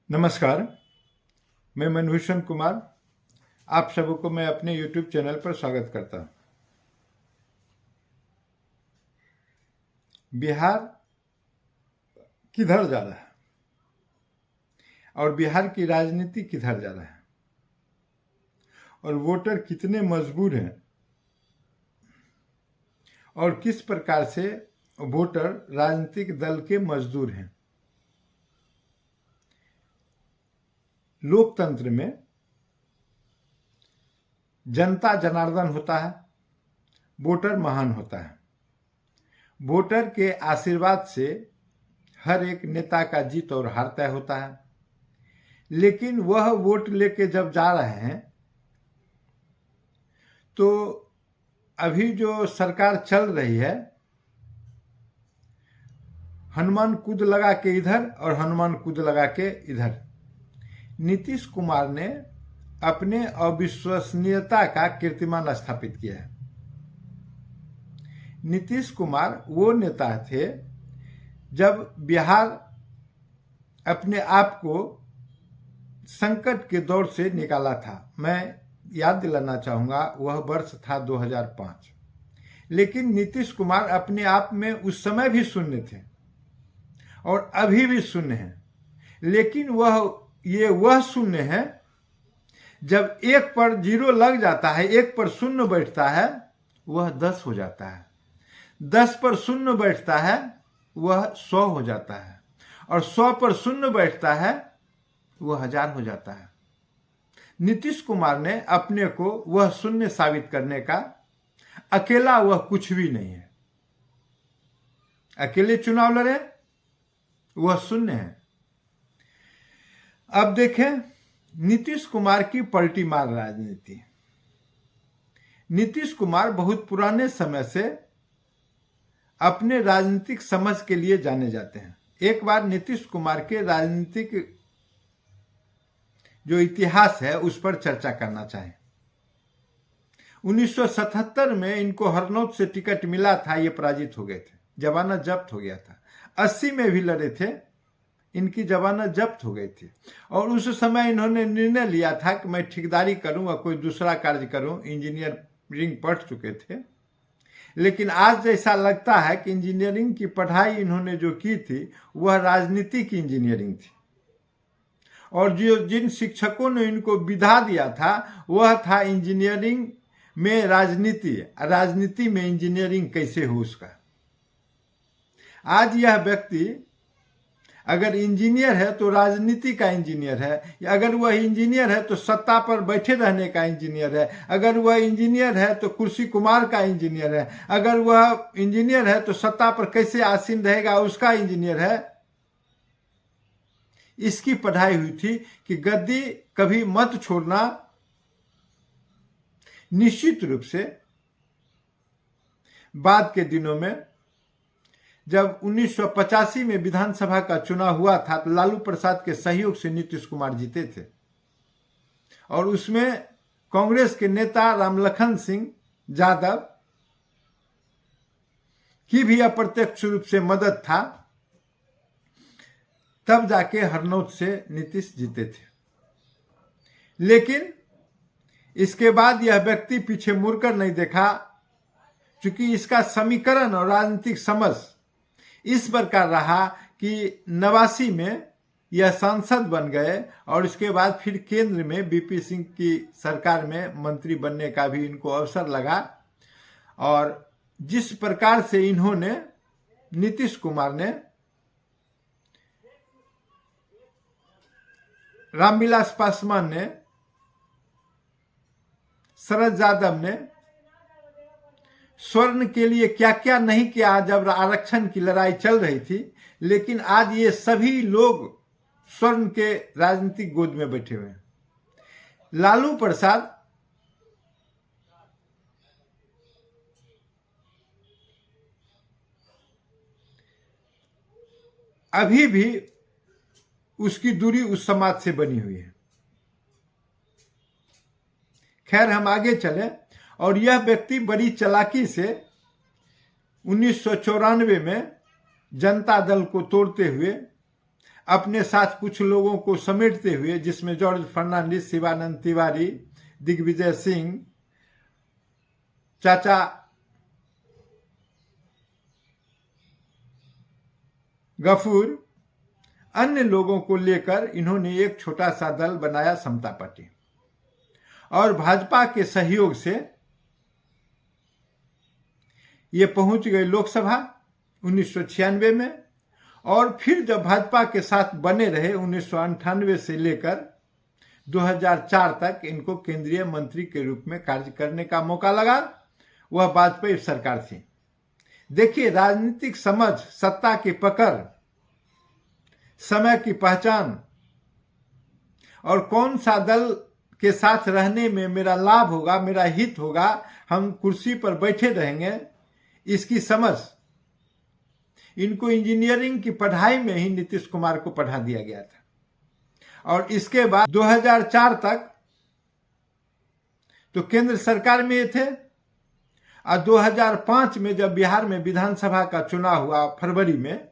नमस्कार, मैं मनभूषण कुमार। आप सबको मैं अपने YouTube चैनल पर स्वागत करता हूँ। बिहार किधर जा रहा है और बिहार की राजनीति किधर जा रहा है और वोटर कितने मजबूर हैं और किस प्रकार से वोटर राजनीतिक दल के मजदूर हैं। लोकतंत्र में जनता जनार्दन होता है, वोटर महान होता है। वोटर के आशीर्वाद से हर एक नेता का जीत और हार तय होता है, लेकिन वह वोट लेके जब जा रहे हैं तो अभी जो सरकार चल रही है, हनुमान कूद लगा के इधर और हनुमान कूद लगा के इधर। नीतीश कुमार ने अपने अविश्वसनीयता का कीर्तिमान स्थापित किया है। नीतीश कुमार वो नेता थे जब बिहार अपने आप को संकट के दौर से निकाला था। मैं याद दिलाना चाहूंगा, वह वर्ष था 2005। लेकिन नीतीश कुमार अपने आप में उस समय भी शून्य थे और अभी भी शून्य हैं। लेकिन वह शून्य है जब 1 पर 0 लग जाता है, 1 पर शून्य बैठता है, वह 10 हो जाता है। 10 पर शून्य बैठता है, वह 100 हो जाता है और 100 पर शून्य बैठता है, वह 1000 हो जाता है। नीतीश कुमार ने अपने को वह शून्य साबित करने का, अकेला वह कुछ भी नहीं है। अकेले चुनाव लड़े, वह शून्य है। अब देखें नीतीश कुमार की पलटी मार राजनीति। नीतीश कुमार बहुत पुराने समय से अपने राजनीतिक समझ के लिए जाने जाते हैं। एक बार नीतीश कुमार के राजनीतिक जो इतिहास है उस पर चर्चा करना चाहें। 1977 में इनको हरनौत से टिकट मिला था, ये पराजित हो गए थे, जमानत जब्त हो गया था। 80 में भी लड़े थे, इनकी जमानत जब्त हो गई थी और उस समय इन्होंने निर्णय लिया था कि मैं ठेकेदारी करूं और कोई दूसरा कार्य करूं। इंजीनियरिंग पढ़ चुके थे, लेकिन आज ऐसा लगता है कि इंजीनियरिंग की पढ़ाई इन्होंने जो की थी वह राजनीति की इंजीनियरिंग थी और जिन शिक्षकों ने इनको विधा दिया था वह था इंजीनियरिंग में राजनीति, राजनीति में इंजीनियरिंग कैसे हो उसका। आज यह व्यक्ति अगर इंजीनियर है तो राजनीति का इंजीनियर है, अगर वह इंजीनियर है तो सत्ता पर बैठे रहने का इंजीनियर है, अगर वह इंजीनियर है तो कुर्सी कुमार का इंजीनियर है, अगर वह इंजीनियर है तो सत्ता पर कैसे आसीन रहेगा उसका इंजीनियर है। इसकी पढ़ाई हुई थी कि गद्दी कभी मत छोड़ना। निश्चित रूप से बाद के दिनों में जब 1985 में विधानसभा का चुनाव हुआ था तो लालू प्रसाद के सहयोग से नीतीश कुमार जीते थे और उसमें कांग्रेस के नेता रामलखन सिंह यादव की भी अप्रत्यक्ष रूप से मदद था, तब जाके हरनौत से नीतीश जीते थे। लेकिन इसके बाद यह व्यक्ति पीछे मुड़कर नहीं देखा, क्योंकि इसका समीकरण और राजनीतिक समझ इस प्रकार रहा कि 89 में यह सांसद बन गए और इसके बाद फिर केंद्र में बीपी सिंह की सरकार में मंत्री बनने का भी इनको अवसर लगा। और जिस प्रकार से इन्होंने, नीतीश कुमार ने, रामविलास पासवान ने, शरद यादव ने स्वर्ण के लिए क्या क्या नहीं किया जब आरक्षण की लड़ाई चल रही थी, लेकिन आज ये सभी लोग स्वर्ण के राजनीतिक गोद में बैठे हुए हैं। लालू प्रसाद अभी भी उसकी दूरी उस समाज से बनी हुई है। खैर, हम आगे चले और यह व्यक्ति बड़ी चालाकी से 1994 में जनता दल को तोड़ते हुए अपने साथ कुछ लोगों को समेटते हुए, जिसमें जॉर्ज फर्नांडिस, शिवानंद तिवारी, दिग्विजय सिंह, चाचा गफूर, अन्य लोगों को लेकर इन्होंने एक छोटा सा दल बनाया, समता पार्टी, और भाजपा के सहयोग से ये पहुंच गए लोकसभा 1996 में। और फिर जब भाजपा के साथ बने रहे 1998 से लेकर 2004 तक इनको केंद्रीय मंत्री के रूप में कार्य करने का मौका लगा, वह वाजपेयी सरकार थी। देखिए, राजनीतिक समझ, सत्ता की पकड़, समय की पहचान और कौन सा दल के साथ रहने में मेरा लाभ होगा, मेरा हित होगा, हम कुर्सी पर बैठे रहेंगे, इसकी समझ इनको इंजीनियरिंग की पढ़ाई में ही नीतीश कुमार को पढ़ा दिया गया था। और इसके बाद 2004 तक तो केंद्र सरकार में ये थे, और 2005 में जब बिहार में विधानसभा का चुनाव हुआ फरवरी में,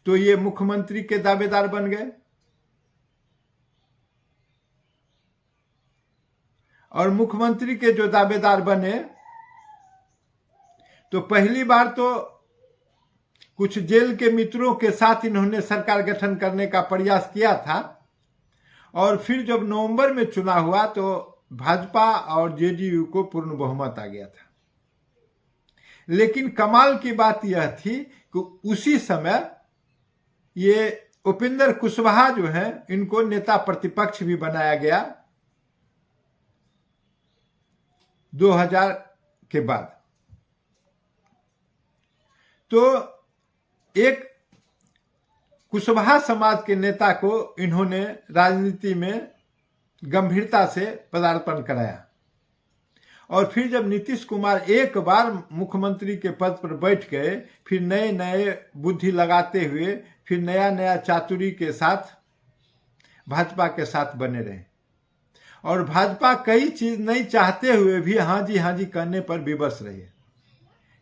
तो ये मुख्यमंत्री के दावेदार बन गए। और मुख्यमंत्री के जो दावेदार बने, तो पहली बार तो कुछ जेल के मित्रों के साथ इन्होंने सरकार गठन करने का प्रयास किया था। और फिर जब नवंबर में चुनाव हुआ तो भाजपा और जेडीयू को पूर्ण बहुमत आ गया था। लेकिन कमाल की बात यह थी कि उसी समय ये उपेंद्र कुशवाहा जो है, इनको नेता प्रतिपक्ष भी बनाया गया 2000 के बाद। तो एक कुशवाहा समाज के नेता को इन्होंने राजनीति में गंभीरता से पदार्पण कराया। और फिर जब नीतीश कुमार एक बार मुख्यमंत्री के पद पर बैठ गए, फिर नए नए बुद्धि लगाते हुए, फिर नया नया चातुरी के साथ भाजपा के साथ बने रहे। और भाजपा कई चीज नहीं चाहते हुए भी हाँ जी कहने पर विवश रही।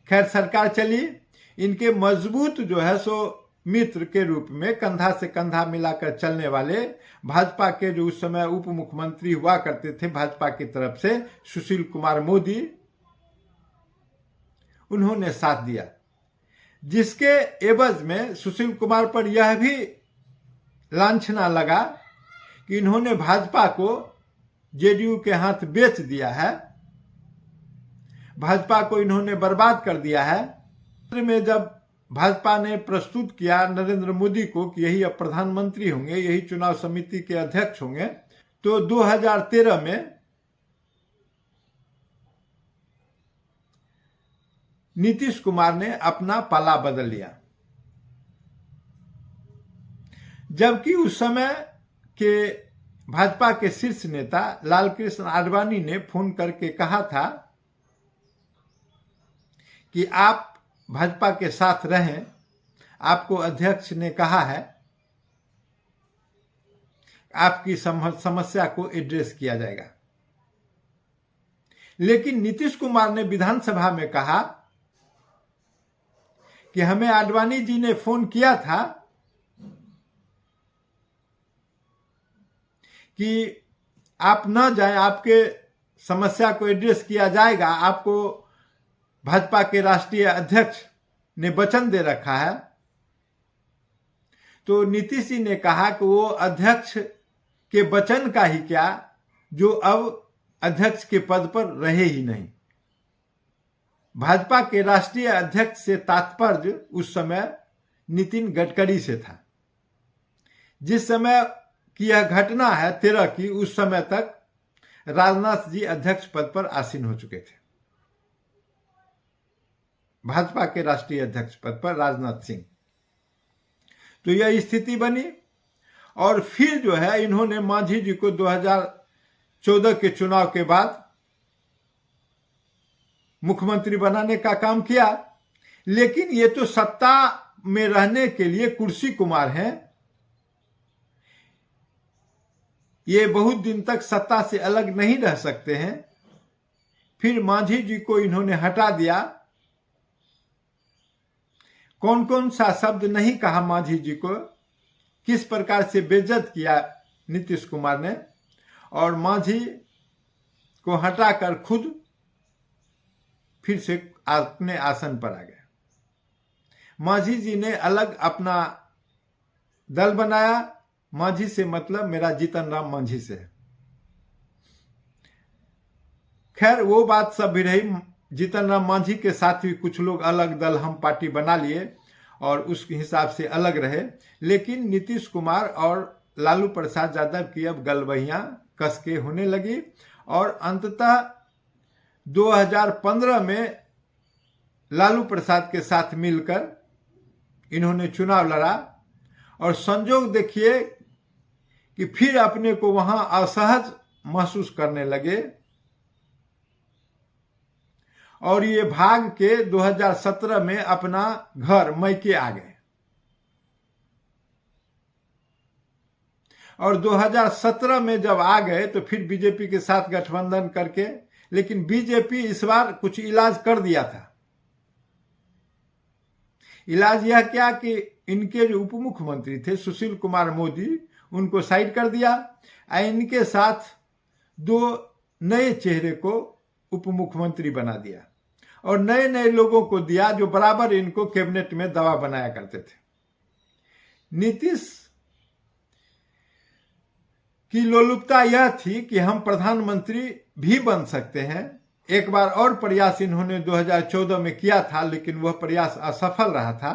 खैर, सरकार चली। इनके मजबूत जो है सो मित्र के रूप में कंधा से कंधा मिलाकर चलने वाले भाजपा के जो उस समय उप मुख्यमंत्री हुआ करते थे भाजपा की तरफ से, सुशील कुमार मोदी, उन्होंने साथ दिया। जिसके एवज में सुशील कुमार पर यह भी लांछना लगा कि इन्होंने भाजपा को जेडीयू के हाथ बेच दिया है, भाजपा को इन्होंने बर्बाद कर दिया है। में जब भाजपा ने प्रस्तुत किया नरेंद्र मोदी को कि यही अब प्रधानमंत्री होंगे, यही चुनाव समिति के अध्यक्ष होंगे, तो 2013 में नीतीश कुमार ने अपना पाला बदल लिया। जबकि उस समय के भाजपा के शीर्ष नेता लालकृष्ण आडवाणी ने फोन करके कहा था कि आप भाजपा के साथ रहें, आपको अध्यक्ष ने कहा है, आपकी समस्या को एड्रेस किया जाएगा। लेकिन नीतीश कुमार ने विधानसभा में कहा कि हमें आडवाणी जी ने फोन किया था कि आप न जाएं, आपके समस्या को एड्रेस किया जाएगा, आपको भाजपा के राष्ट्रीय अध्यक्ष ने वचन दे रखा है। तो नीतीश जी ने कहा कि वो अध्यक्ष के वचन का ही क्या, जो अब अध्यक्ष के पद पर रहे ही नहीं। भाजपा के राष्ट्रीय अध्यक्ष से तात्पर्य उस समय नितिन गडकरी से था। जिस समय की यह घटना है 13 की, उस समय तक राजनाथ जी अध्यक्ष पद पर आसीन हो चुके थे। भाजपा के राष्ट्रीय अध्यक्ष पद पर राजनाथ सिंह। तो यह स्थिति बनी। और फिर जो है इन्होंने मांझी जी को 2014 के चुनाव के बाद मुख्यमंत्री बनाने का काम किया। लेकिन ये तो सत्ता में रहने के लिए कुर्सी कुमार हैं, ये बहुत दिन तक सत्ता से अलग नहीं रह सकते हैं। फिर मांझी जी को इन्होंने हटा दिया। कौन कौन सा शब्द नहीं कहा मांझी जी को, किस प्रकार से बेइज्जत किया नीतीश कुमार ने, और मांझी को हटाकर खुद फिर से अपने आसन पर आ गए। मांझी जी ने अलग अपना दल बनाया। मांझी से मतलब मेरा जीतन राम मांझी से। खैर वो बात सब भी रही। जीतन राम मांझी के साथ भी कुछ लोग अलग दल हम पार्टी बना लिए और उस हिसाब से अलग रहे, लेकिन नीतीश कुमार और लालू प्रसाद यादव की अब गलबहियां कस के होने लगी और अंततः 2015 में लालू प्रसाद के साथ मिलकर इन्होंने चुनाव लड़ा और संजोग देखिए कि फिर अपने को वहां असहज महसूस करने लगे और ये भाग के 2017 में अपना घर मैके आ गए। और 2017 में जब आ गए तो फिर बीजेपी के साथ गठबंधन करके, लेकिन बीजेपी इस बार कुछ इलाज कर दिया था। इलाज यह क्या कि इनके जो उप मुख्यमंत्री थे सुशील कुमार मोदी, उनको साइड कर दिया और इनके साथ 2 नए चेहरे को उप मुख्यमंत्री बना दिया और नए नए लोगों को दिया जो बराबर इनको कैबिनेट में दवा बनाया करते थे। नीतीश की लोलुपता यह थी कि हम प्रधानमंत्री भी बन सकते हैं। एक बार और प्रयास इन्होंने 2014 में किया था, लेकिन वह प्रयास असफल रहा था।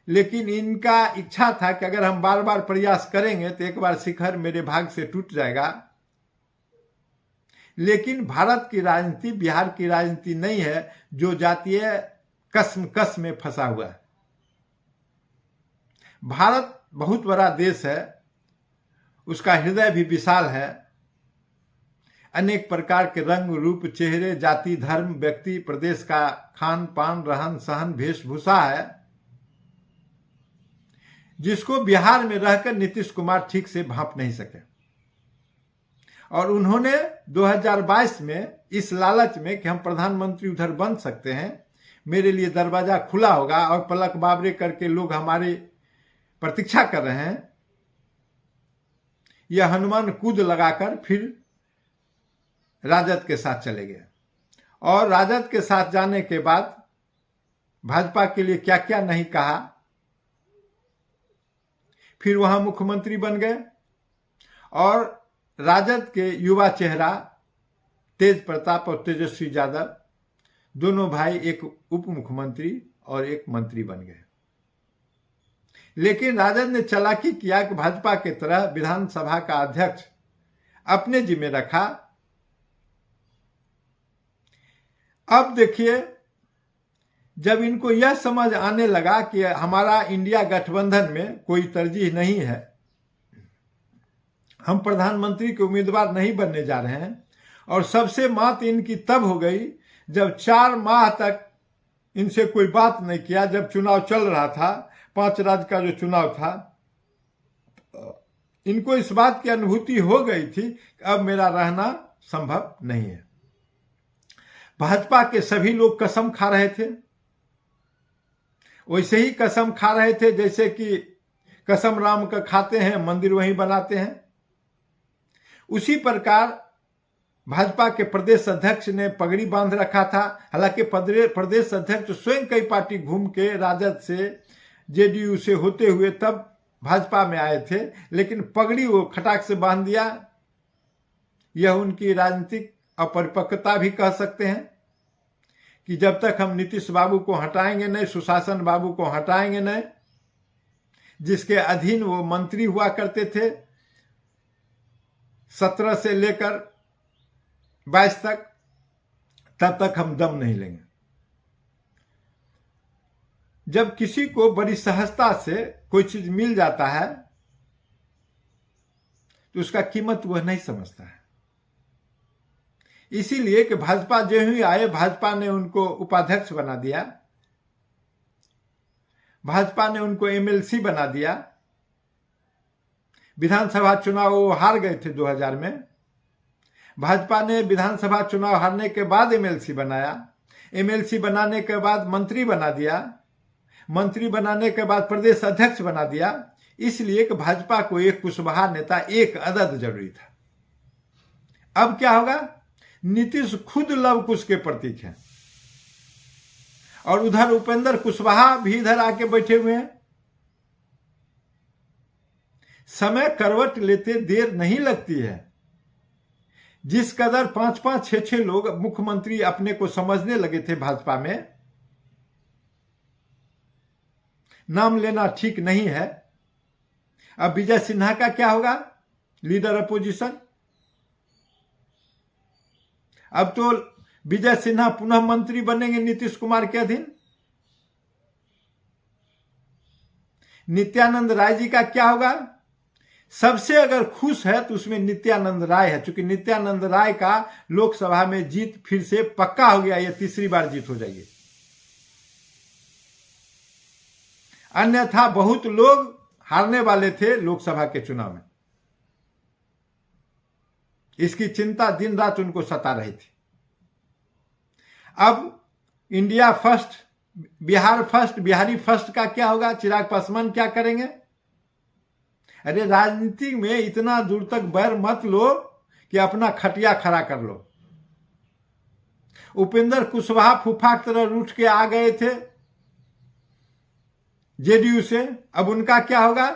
लेकिन इनका इच्छा था कि अगर हम बार बार प्रयास करेंगे तो एक बार शिखर मेरे भाग से टूट जाएगा। लेकिन भारत की राजनीति बिहार की राजनीति नहीं है जो जातीय कसम में फंसा हुआ है। भारत बहुत बड़ा देश है, उसका हृदय भी विशाल है। अनेक प्रकार के रंग रूप चेहरे जाति धर्म व्यक्ति प्रदेश का खान पान रहन सहन वेशभूषा है, जिसको बिहार में रहकर नीतीश कुमार ठीक से भांप नहीं सके। और उन्होंने 2022 में इस लालच में कि हम प्रधानमंत्री उधर बन सकते हैं, मेरे लिए दरवाजा खुला होगा और पलक बाबरे करके लोग हमारी प्रतीक्षा कर रहे हैं, यह हनुमान कूद लगाकर फिर राजद के साथ चले गए। और राजद के साथ जाने के बाद भाजपा के लिए क्या क्या नहीं कहा, फिर वहां मुख्यमंत्री बन गए। और राजद के युवा चेहरा तेज प्रताप और तेजस्वी यादव दोनों भाई एक उप मुख्यमंत्री और एक मंत्री बन गए। लेकिन राजद ने चालाकी किया कि भाजपा की तरह विधानसभा का अध्यक्ष अपने जिम्मे रखा। अब देखिए, जब इनको यह समझ आने लगा कि हमारा इंडिया गठबंधन में कोई तरजीह नहीं है, हम प्रधानमंत्री के उम्मीदवार नहीं बनने जा रहे हैं, और सबसे मात इनकी तब हो गई जब 4 माह तक इनसे कोई बात नहीं किया। जब चुनाव चल रहा था, 5 राज्य का जो चुनाव था, इनको इस बात की अनुभूति हो गई थी कि अब मेरा रहना संभव नहीं है। भाजपा के सभी लोग कसम खा रहे थे, वैसे ही कसम खा रहे थे जैसे कि कसम राम का खाते हैं मंदिर वहीं बनाते हैं। उसी प्रकार भाजपा के प्रदेश अध्यक्ष ने पगड़ी बांध रखा था। हालांकि प्रदेश अध्यक्ष स्वयं कई पार्टी घूम के राजद से जेडीयू से होते हुए तब भाजपा में आए थे, लेकिन पगड़ी वो खटाक से बांध दिया। यह उनकी राजनीतिक अपरिपक्वता भी कह सकते हैं कि जब तक हम नीतीश बाबू को हटाएंगे नहीं, सुशासन बाबू को हटाएंगे नहीं, जिसके अधीन वो मंत्री हुआ करते थे 17 से लेकर 22 तक, तब तक हम दम नहीं लेंगे। जब किसी को बड़ी सहजता से कोई चीज मिल जाता है तो उसका कीमत वह नहीं समझता है। इसीलिए कि भाजपा जो ही आए, भाजपा ने उनको उपाध्यक्ष बना दिया, भाजपा ने उनको एमएलसी बना दिया। विधानसभा चुनाव वो हार गए थे 2000 में। भाजपा ने विधानसभा चुनाव हारने के बाद एमएलसी बनाया, एमएलसी बनाने के बाद मंत्री बना दिया, मंत्री बनाने के बाद प्रदेश अध्यक्ष बना दिया, इसलिए कि भाजपा को एक कुशवाहा नेता, एक अदद जरूरी था। अब क्या होगा? नीतीश खुद लव कुश के प्रतीक हैं और उधर उपेंद्र कुशवाहा भी इधर आके बैठे हुए हैं। समय करवट लेते देर नहीं लगती है। जिस कदर 5-5, 6-6 लोग मुख्यमंत्री अपने को समझने लगे थे भाजपा में, नाम लेना ठीक नहीं है। अब विजय सिन्हा का क्या होगा? Leader opposition. अब तो विजय सिन्हा पुनः मंत्री बनेंगे नीतीश कुमार के अधीन। नित्यानंद राय जी का क्या होगा? सबसे अगर खुश है तो उसमें नित्यानंद राय है, क्योंकि नित्यानंद राय का लोकसभा में जीत फिर से पक्का हो गया, यह तीसरी बार जीत हो जाएगी। अन्यथा बहुत लोग हारने वाले थे लोकसभा के चुनाव में, इसकी चिंता दिन रात उनको सता रही थी। अब India first, Bihar first, Bihari first का क्या होगा? चिराग पासवान क्या करेंगे? अरे राजनीति में इतना दूर तक बैर मत लो कि अपना खटिया खड़ा कर लो। उपेंद्र कुशवाहा फूफा की तरह उठ के आ गए थे जेडीयू से, अब उनका क्या होगा?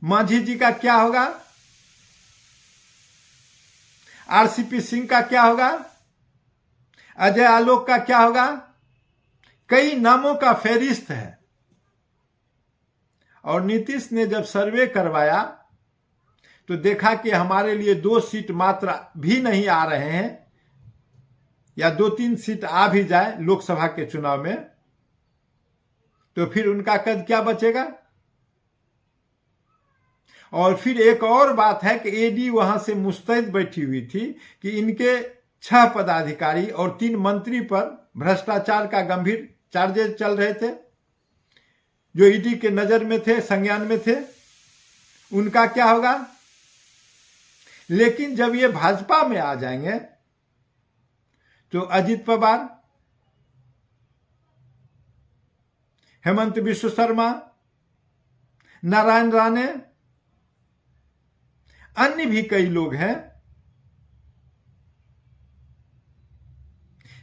मांझी जी का क्या होगा? आरसीपी सिंह का क्या होगा? अजय आलोक का क्या होगा? कई नामों का फेरिस्त है। और नीतीश ने जब सर्वे करवाया तो देखा कि हमारे लिए 2 सीट मात्र भी नहीं आ रहे हैं, या 2-3 सीट आ भी जाए लोकसभा के चुनाव में, तो फिर उनका कद क्या बचेगा? और फिर एक और बात है कि ईडी वहां से मुस्तैद बैठी हुई थी कि इनके 6 पदाधिकारी और 3 मंत्री पर भ्रष्टाचार का गंभीर चार्जेस चल रहे थे, जो ईडी के नजर में थे, संज्ञान में थे। उनका क्या होगा? लेकिन जब ये भाजपा में आ जाएंगे तो अजित पवार, हेमंत बिश्व शर्मा, नारायण राणे, अन्य भी कई लोग हैं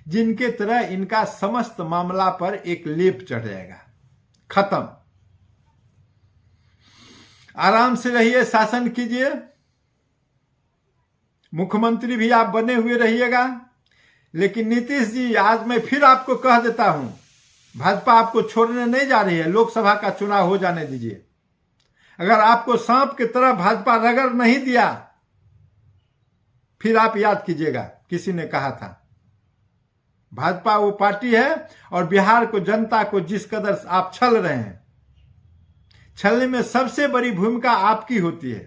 जिनके तरह इनका समस्त मामला पर एक लेप चढ़ जाएगा। खत्म। आराम से रहिए, शासन कीजिए, मुख्यमंत्री भी आप बने हुए रहिएगा। लेकिन नीतीश जी, आज मैं फिर आपको कह देता हूं, भाजपा आपको छोड़ने नहीं जा रही है। लोकसभा का चुनाव हो जाने दीजिए। अगर आपको सांप की तरह भाजपा रगड़ नहीं दिया, फिर आप याद कीजिएगा, किसी ने कहा था भाजपा वो पार्टी है, और बिहार को, जनता को जिस कदर आप छल रहे हैं, छलने में सबसे बड़ी भूमिका आपकी होती है।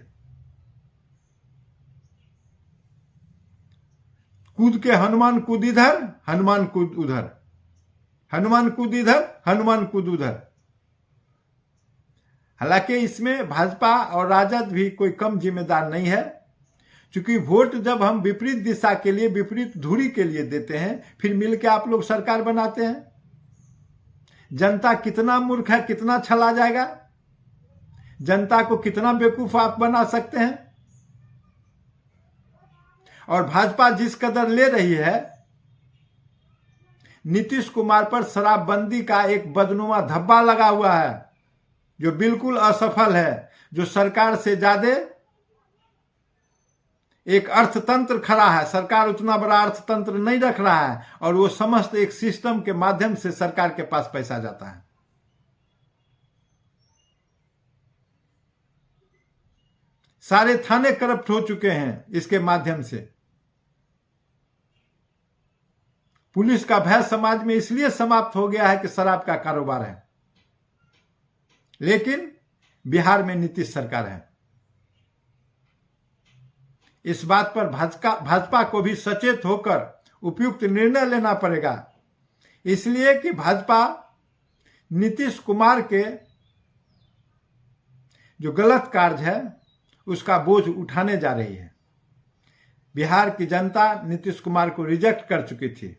कूद के हनुमान कूद इधर, हनुमान कूद उधर, हनुमान कूद इधर, हनुमान कूद उधर। हालांकि इसमें भाजपा और राजद भी कोई कम जिम्मेदार नहीं है, क्योंकि वोट जब हम विपरीत दिशा के लिए, विपरीत धुरी के लिए देते हैं, फिर मिलकर आप लोग सरकार बनाते हैं। जनता कितना मूर्ख है, कितना छला जाएगा, जनता को कितना बेवकूफ आप बना सकते हैं। और भाजपा जिस कदर ले रही है, नीतीश कुमार पर शराबबंदी का एक बदनुमा धब्बा लगा हुआ है, जो बिल्कुल असफल है, जो सरकार से ज्यादा एक अर्थतंत्र खड़ा है। सरकार उतना बड़ा अर्थतंत्र नहीं रख रहा है, और वो समस्त एक सिस्टम के माध्यम से सरकार के पास पैसा जाता है। सारे थाने करप्ट हो चुके हैं इसके माध्यम से। पुलिस का भय समाज में इसलिए समाप्त हो गया है कि शराब का कारोबार है। लेकिन बिहार में नीतीश सरकार है। इस बात पर भाजपा को भी सचेत होकर उपयुक्त निर्णय लेना पड़ेगा, इसलिए कि भाजपा नीतीश कुमार के जो गलत कार्य है उसका बोझ उठाने जा रही है। बिहार की जनता नीतीश कुमार को रिजेक्ट कर चुकी थी।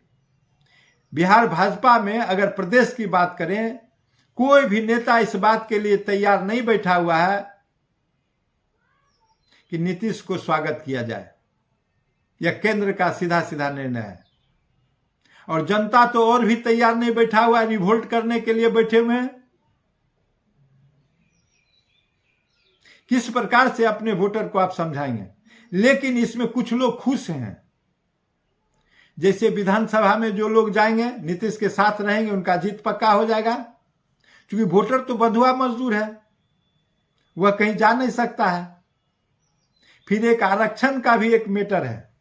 बिहार भाजपा में अगर प्रदेश की बात करें, कोई भी नेता इस बात के लिए तैयार नहीं बैठा हुआ है कि नीतीश को स्वागत किया जाए। यह केंद्र का सीधा सीधा निर्णय है। और जनता तो और भी तैयार नहीं बैठा हुआ है, रिवोल्ट करने के लिए बैठे हुए हैं। किस प्रकार से अपने वोटर को आप समझाएंगे? लेकिन इसमें कुछ लोग खुश हैं। जैसे विधानसभा में जो लोग जाएंगे, नीतीश के साथ रहेंगे, उनका जीत पक्का हो जाएगा, क्योंकि वोटर तो बंधुआ मजदूर है, वह कहीं जा नहीं सकता है। फिर एक आरक्षण का भी एक मैटर है।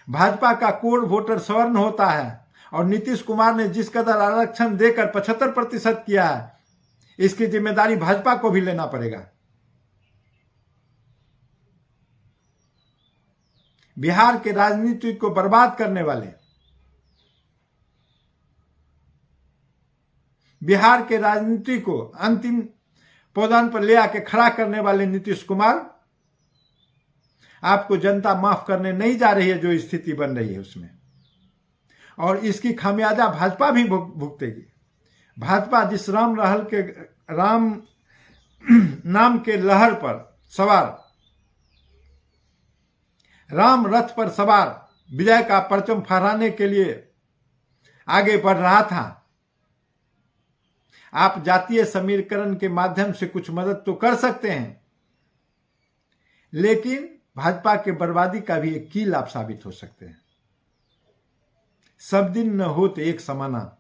भाजपा का कोर वोटर सवर्ण होता है और नीतीश कुमार ने जिस कदर आरक्षण देकर 75% किया है, इसकी जिम्मेदारी भाजपा को भी लेना पड़ेगा। बिहार के राजनीति को बर्बाद करने वाले, बिहार के राजनीति को अंतिम पौधान पर ले आके खड़ा करने वाले नीतीश कुमार, आपको जनता माफ करने नहीं जा रही है जो स्थिति बन रही है उसमें। और इसकी खामियाजा भाजपा भी भुगतेगी। भाजपा जिस राम नाम के लहर पर सवार, राम रथ पर सवार विजय का परचम फहराने के लिए आगे बढ़ रहा था। आप जातीय समीकरण के माध्यम से कुछ मदद तो कर सकते हैं, लेकिन भाजपा के बर्बादी का भी एक कील आप साबित हो सकते हैं। सब दिन न होते एक समाना।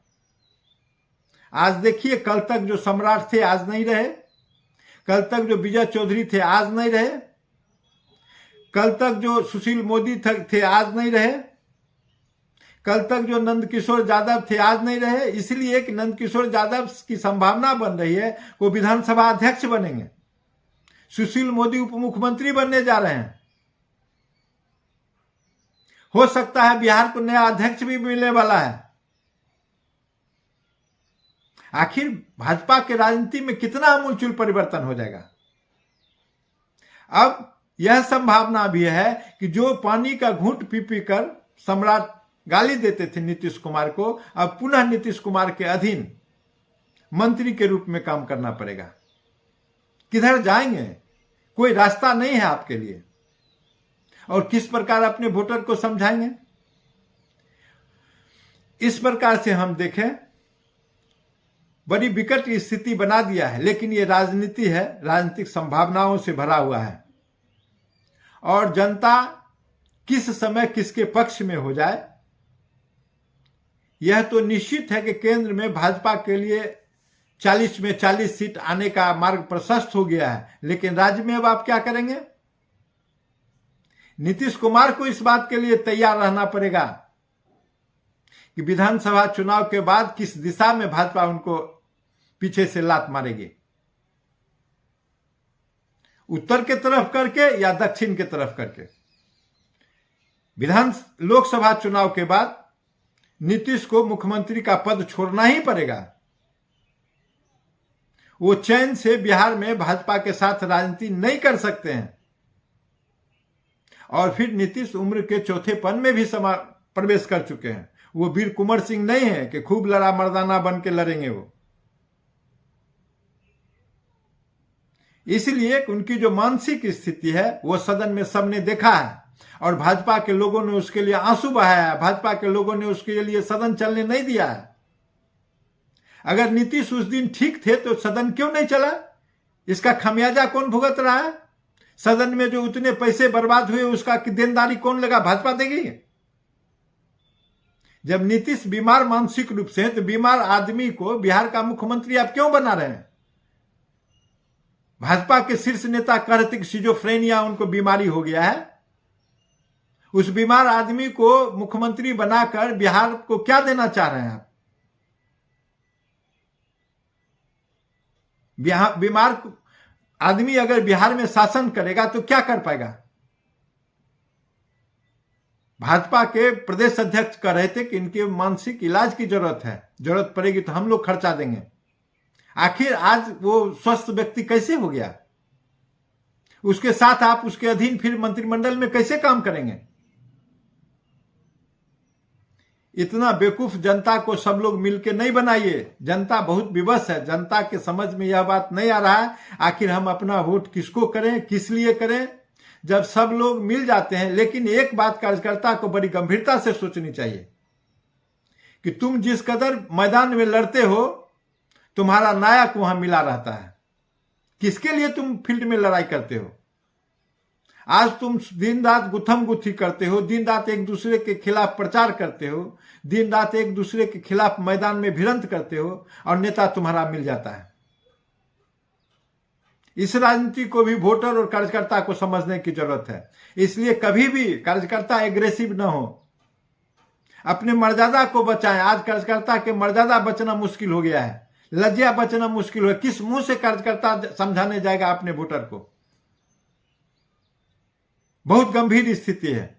आज देखिए, कल तक जो सम्राट थे आज नहीं रहे, कल तक जो विजय चौधरी थे आज नहीं रहे, कल तक जो सुशील मोदी थे आज नहीं रहे, कल तक जो नंदकिशोर यादव थे आज नहीं रहे। इसलिए कि नंदकिशोर यादव की संभावना बन रही है वो विधानसभा अध्यक्ष बनेंगे, सुशील मोदी उप मुख्यमंत्री बनने जा रहे हैं। हो सकता है बिहार को नया अध्यक्ष भी मिलने वाला है। आखिर भाजपा के राजनीति में कितना आमूलचूल परिवर्तन हो जाएगा। अब यह संभावना भी है कि जो पानी का घूंट पी पी कर सम्राट गाली देते थे नीतीश कुमार को, अब पुनः नीतीश कुमार के अधीन मंत्री के रूप में काम करना पड़ेगा। किधर जाएंगे? कोई रास्ता नहीं है आपके लिए। और किस प्रकार अपने वोटर को समझाएंगे? इस प्रकार से हम देखें, बड़ी विकट स्थिति बना दिया है। लेकिन ये राजनीति है, राजनीतिक संभावनाओं से भरा हुआ है। और जनता किस समय किसके पक्ष में हो जाए, यह तो निश्चित है कि केंद्र में भाजपा के लिए 40 में 40 सीट आने का मार्ग प्रशस्त हो गया है। लेकिन राज्य में अब आप क्या करेंगे? नीतीश कुमार को इस बात के लिए तैयार रहना पड़ेगा कि विधानसभा चुनाव के बाद किस दिशा में भाजपा उनको पीछे से लात मारेगी, उत्तर के तरफ करके या दक्षिण के तरफ करके। लोकसभा चुनाव के बाद नीतीश को मुख्यमंत्री का पद छोड़ना ही पड़ेगा। वो चैन से बिहार में भाजपा के साथ राजनीति नहीं कर सकते हैं। और फिर नीतीश उम्र के चौथेपन में भी प्रवेश कर चुके हैं। वो वीर कुंवर सिंह नहीं है कि खूब लड़ा मर्दाना बन के लड़ेंगे वो। इसलिए उनकी जो मानसिक स्थिति है वो सदन में सबने देखा है और भाजपा के लोगों ने उसके लिए आंसू बहाया है। भाजपा के लोगों ने उसके लिए सदन चलने नहीं दिया है। अगर नीतीश उस दिन ठीक थे तो सदन क्यों नहीं चला? इसका खमियाजा कौन भुगत रहा है? सदन में जो उतने पैसे बर्बाद हुए उसका देनदारी कौन लगा? भाजपा देगी। जब नीतीश बीमार मानसिक रूप से है तो बीमार आदमी को बिहार का मुख्यमंत्री आप क्यों बना रहे हैं? भाजपा के शीर्ष नेता कहते कि सिजोफ्रेनिया उनको बीमारी हो गया है। उस बीमार आदमी को मुख्यमंत्री बनाकर बिहार को क्या देना चाह रहे हैं आप? बीमार आदमी अगर बिहार में शासन करेगा तो क्या कर पाएगा? भाजपा के प्रदेश अध्यक्ष कह रहे थे कि इनके मानसिक इलाज की जरूरत है, जरूरत पड़ेगी तो हम लोग खर्चा देंगे। आखिर आज वो स्वस्थ व्यक्ति कैसे हो गया? उसके साथ आप उसके अधीन फिर मंत्रिमंडल में कैसे काम करेंगे? इतना बेवकूफ जनता को सब लोग मिलके नहीं बनाइए। जनता बहुत विवश है, जनता के समझ में यह बात नहीं आ रहा है आखिर हम अपना वोट किसको करें, किस लिए करें, जब सब लोग मिल जाते हैं। लेकिन एक बात कार्यकर्ता को बड़ी गंभीरता से सोचनी चाहिए कि तुम जिस कदर मैदान में लड़ते हो, तुम्हारा नायक वहां मिला रहता है। किसके लिए तुम फील्ड में लड़ाई करते हो? आज तुम दिन रात गुथम गुथी करते हो, दिन रात एक दूसरे के खिलाफ प्रचार करते हो, दिन रात एक दूसरे के खिलाफ मैदान में भिड़ंत करते हो और नेता तुम्हारा मिल जाता है। इस राजनीति को भी वोटर और कार्यकर्ता को समझने की जरूरत है। इसलिए कभी भी कार्यकर्ता एग्रेसिव न हो, अपने मर्यादा को बचाएं। आज कार्यकर्ता के मर्यादा बचना मुश्किल हो गया है, लज्जा बचना मुश्किल हो गया। किस मुंह से कार्यकर्ता समझाने जाएगा अपने वोटर को? बहुत गंभीर स्थिति है।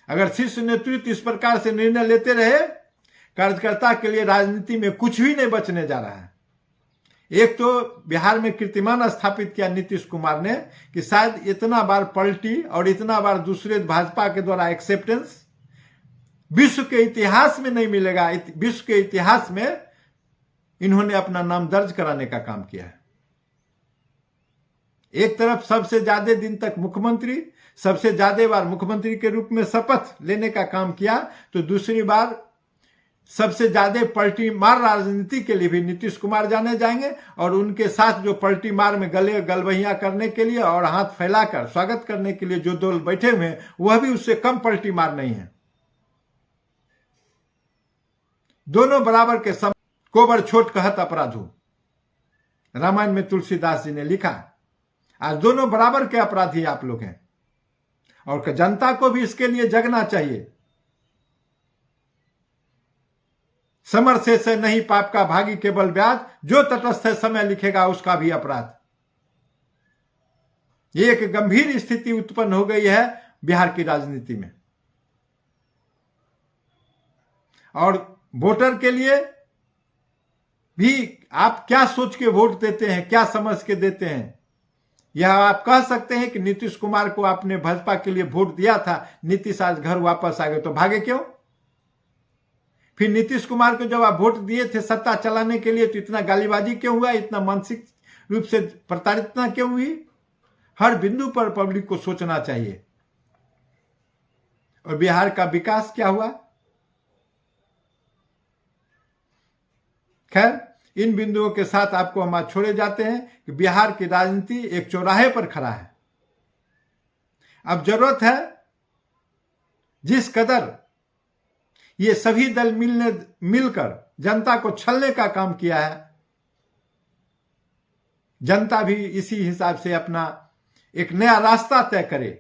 अगर शीर्ष नेतृत्व इस प्रकार से निर्णय लेते रहे, कार्यकर्ता के लिए राजनीति में कुछ भी नहीं बचने जा रहा है। एक तो बिहार में कीर्तिमान स्थापित किया नीतीश कुमार ने कि शायद इतना बार पलटी और इतना बार दूसरे भाजपा के द्वारा एक्सेप्टेंस विश्व के इतिहास में नहीं मिलेगा। विश्व के इतिहास में इन्होंने अपना नाम दर्ज कराने का काम किया है। एक तरफ सबसे ज्यादा दिन तक मुख्यमंत्री, सबसे ज्यादा बार मुख्यमंत्री के रूप में शपथ लेने का काम किया, तो दूसरी बार सबसे ज्यादा पलटी मार राजनीति के लिए भी नीतीश कुमार जाने जाएंगे। और उनके साथ जो पलटी मार में गले गलबहियां करने के लिए और हाथ फैलाकर स्वागत करने के लिए जो दल बैठे हुए हैं, वह भी उससे कम पलटी मार नहीं है। दोनों बराबर के सम कोबर छोट कहत अपराधु, रामायण में तुलसीदास जी ने लिखा। आज दोनों बराबर के अपराधी आप लोग हैं और जनता को भी इसके लिए जगना चाहिए। समर से नहीं पाप का भागी केवल ब्याज, जो तटस्थ है समय लिखेगा उसका भी अपराध। ये एक गंभीर स्थिति उत्पन्न हो गई है बिहार की राजनीति में। और वोटर के लिए भी आप क्या सोच के वोट देते हैं, क्या समझ के देते हैं? यह आप कह सकते हैं कि नीतीश कुमार को आपने भाजपा के लिए वोट दिया था, नीतीश आज घर वापस आ गए, तो भागे क्यों? फिर नीतीश कुमार को जब आप वोट दिए थे सत्ता चलाने के लिए, तो इतना गालीबाजी क्यों हुआ, इतना मानसिक रूप से प्रताड़ितना क्यों हुई? हर बिंदु पर पब्लिक को सोचना चाहिए। और बिहार का विकास क्या हुआ? खैर, इन बिंदुओं के साथ आपको हम आज छोड़े जाते हैं कि बिहार की राजनीति एक चौराहे पर खड़ा है। अब जरूरत है, जिस कदर ये सभी दल मिलकर जनता को छलने का काम किया है, जनता भी इसी हिसाब से अपना एक नया रास्ता तय करे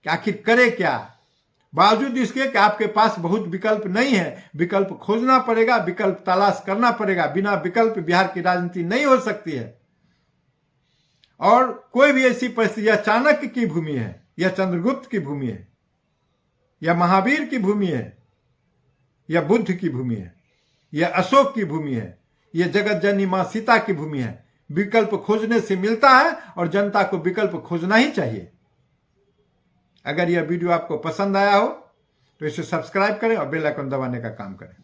कि आखिर करे क्या। बावजूद इसके कि आपके पास बहुत विकल्प नहीं है, विकल्प खोजना पड़ेगा, विकल्प तलाश करना पड़ेगा। बिना विकल्प बिहार की राजनीति नहीं हो सकती है। और कोई भी ऐसी परिस्थिति, यह चाणक्य की भूमि है, यह चंद्रगुप्त की भूमि है, यह महावीर की भूमि है, यह बुद्ध की भूमि है, यह अशोक की भूमि है, यह जगत जननी मां सीता की भूमि है। विकल्प खोजने से मिलता है और जनता को विकल्प खोजना ही चाहिए। अगर यह वीडियो आपको पसंद आया हो तो इसे सब्सक्राइब करें और बेल आइकन दबाने का काम करें।